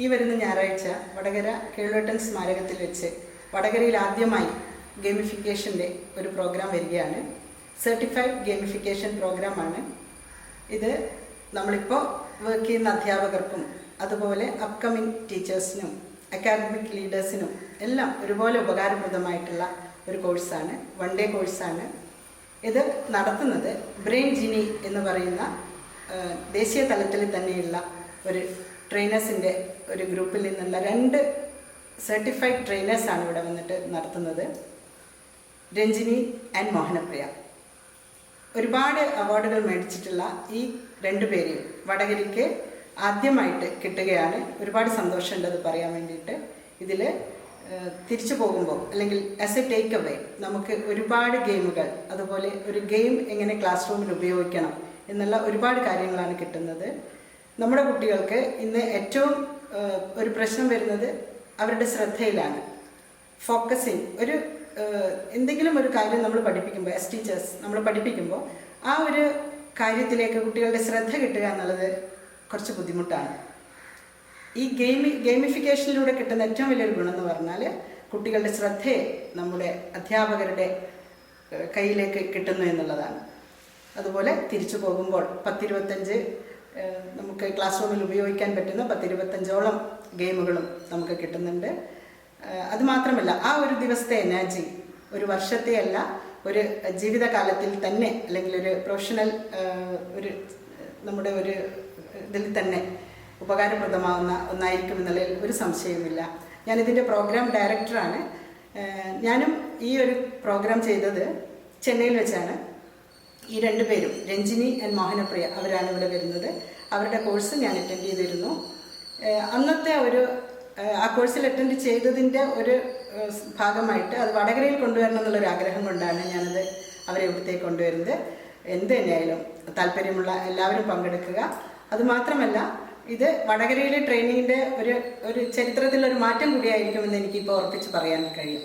ഈ വരുന്ന ഞായറാഴ്ച വടകര കേളുവേട്ടൻ സ്മാരകത്തിൽ വെച്ച് വടകരയിൽ ആദ്യമായി ഗെയിമിഫിക്കേഷൻ്റെ ഒരു പ്രോഗ്രാം വരികയാണ്. സർട്ടിഫൈഡ് ഗെയിമിഫിക്കേഷൻ പ്രോഗ്രാമാണ് ഇത്. നമ്മളിപ്പോൾ വർക്ക് ചെയ്യുന്ന അധ്യാപകർക്കും അതുപോലെ അപ്കമിങ് ടീച്ചേഴ്സിനും അക്കാഡമിക് ലീഡേഴ്സിനും എല്ലാം ഒരുപോലെ ഉപകാരപ്രദമായിട്ടുള്ള ഒരു കോഴ്സാണ്. 1 ഡേ കോഴ്സാണ്. ഇത് നടത്തുന്നത് ബ്രെയിൻ ജിനി എന്ന് പറയുന്ന ദേശീയ തലത്തിൽ തന്നെയുള്ള ഒരു ട്രെയിനേഴ്സിൻ്റെ ഒരു ഗ്രൂപ്പിൽ നിന്നുള്ള 2 സർട്ടിഫൈഡ് ട്രെയിനേഴ്സാണ് ഇവിടെ വന്നിട്ട് നടത്തുന്നത്. രഞ്ജിനി ആൻഡ് മോഹനപ്രിയ. ഒരുപാട് അവാർഡുകൾ മേടിച്ചിട്ടുള്ള ഈ 2 പേരെയും വടകരയ്ക്ക് ആദ്യമായിട്ട് കിട്ടുകയാണ്. ഒരുപാട് സന്തോഷമുണ്ട് അത് പറയാൻ വേണ്ടിയിട്ട്. ഇതിൽ തിരിച്ചു പോകുമ്പോൾ അല്ലെങ്കിൽ ആസ് എ ടേക്ക് അവേ നമുക്ക് ഒരുപാട് ഗെയിമുകൾ, അതുപോലെ ഒരു ഗെയിം എങ്ങനെ ക്ലാസ് റൂമിൽ ഉപയോഗിക്കണം എന്നുള്ള ഒരുപാട് കാര്യങ്ങളാണ് കിട്ടുന്നത്. നമ്മുടെ കുട്ടികൾക്ക് ഇന്ന് ഏറ്റവും ഒരു പ്രശ്നം വരുന്നത് അവരുടെ ശ്രദ്ധയിലാണ്. ഫോക്കസിങ് എന്തെങ്കിലും ഒരു കാര്യം നമ്മൾ പഠിപ്പിക്കുമ്പോൾ, ആസ് ടീച്ചേഴ്സ് നമ്മൾ പഠിപ്പിക്കുമ്പോൾ ആ ഒരു കാര്യത്തിലേക്ക് കുട്ടികളുടെ ശ്രദ്ധ കിട്ടുക എന്നുള്ളത് കുറച്ച് ബുദ്ധിമുട്ടാണ്. ഈ ഗെയിമിഫിക്കേഷനിലൂടെ കിട്ടുന്ന ഏറ്റവും വലിയൊരു ഗുണം എന്ന് പറഞ്ഞാൽ കുട്ടികളുടെ ശ്രദ്ധയെ നമ്മുടെ അധ്യാപകരുടെ കയ്യിലേക്ക് കിട്ടുന്നു എന്നുള്ളതാണ്. അതുപോലെ തിരിച്ചു പോകുമ്പോൾ 10-25 നമുക്ക് ക്ലാസ് റൂമിൽ ഉപയോഗിക്കാൻ പറ്റുന്ന 10-25ഓളം ഗെയിമുകളും നമുക്ക് കിട്ടുന്നുണ്ട്. അതുമാത്രമല്ല, ആ ഒരു ദിവസത്തെ എനർജി ഒരു വർഷത്തെ അല്ല, ഒരു ജീവിതകാലത്തിൽ തന്നെ അല്ലെങ്കിൽ ഒരു പ്രൊഫഷണൽ നമ്മുടെ ഒരു ഇതിൽ തന്നെ ഉപകാരപ്രദമാവുന്ന ഒന്നായിരിക്കും എന്നുള്ളതിൽ ഒരു സംശയവുമില്ല. ഞാനിതിൻ്റെ പ്രോഗ്രാം ഡയറക്ടറാണ്. ഞാനും ഈ ഒരു പ്രോഗ്രാം ചെയ്തത് ചെന്നൈയിൽ വെച്ചാണ്. ഈ 2 പേരും രഞ്ജിനി ആൻഡ് മോഹനപ്രിയ അവരാണ് ഇവിടെ വരുന്നത്. അവരുടെ കോഴ്സ് ഞാൻ അറ്റൻഡ് ചെയ്തിരുന്നു. അന്നത്തെ ആ കോഴ്സിൽ അറ്റൻഡ് ചെയ്തതിൻ്റെ ഒരു ഭാഗമായിട്ട് അത് വടകരയിൽ കൊണ്ടുവരണം എന്നുള്ളൊരു ആഗ്രഹം കൊണ്ടാണ് ഞാനത് അവരെ ഇവിടത്തേക്ക് കൊണ്ടുവരുന്നത്. എന്ത് തന്നെയായാലും താല്പര്യമുള്ള എല്ലാവരും പങ്കെടുക്കുക. അതുമാത്രമല്ല, ഇത് വടകരയിലെ ട്രെയിനിങ്ങിൻ്റെ ഒരു ചരിത്രത്തിലൊരു മാറ്റം കൂടിയായിരിക്കുമെന്ന് എനിക്കിപ്പോൾ ഉറപ്പിച്ച് പറയാൻ കഴിയും.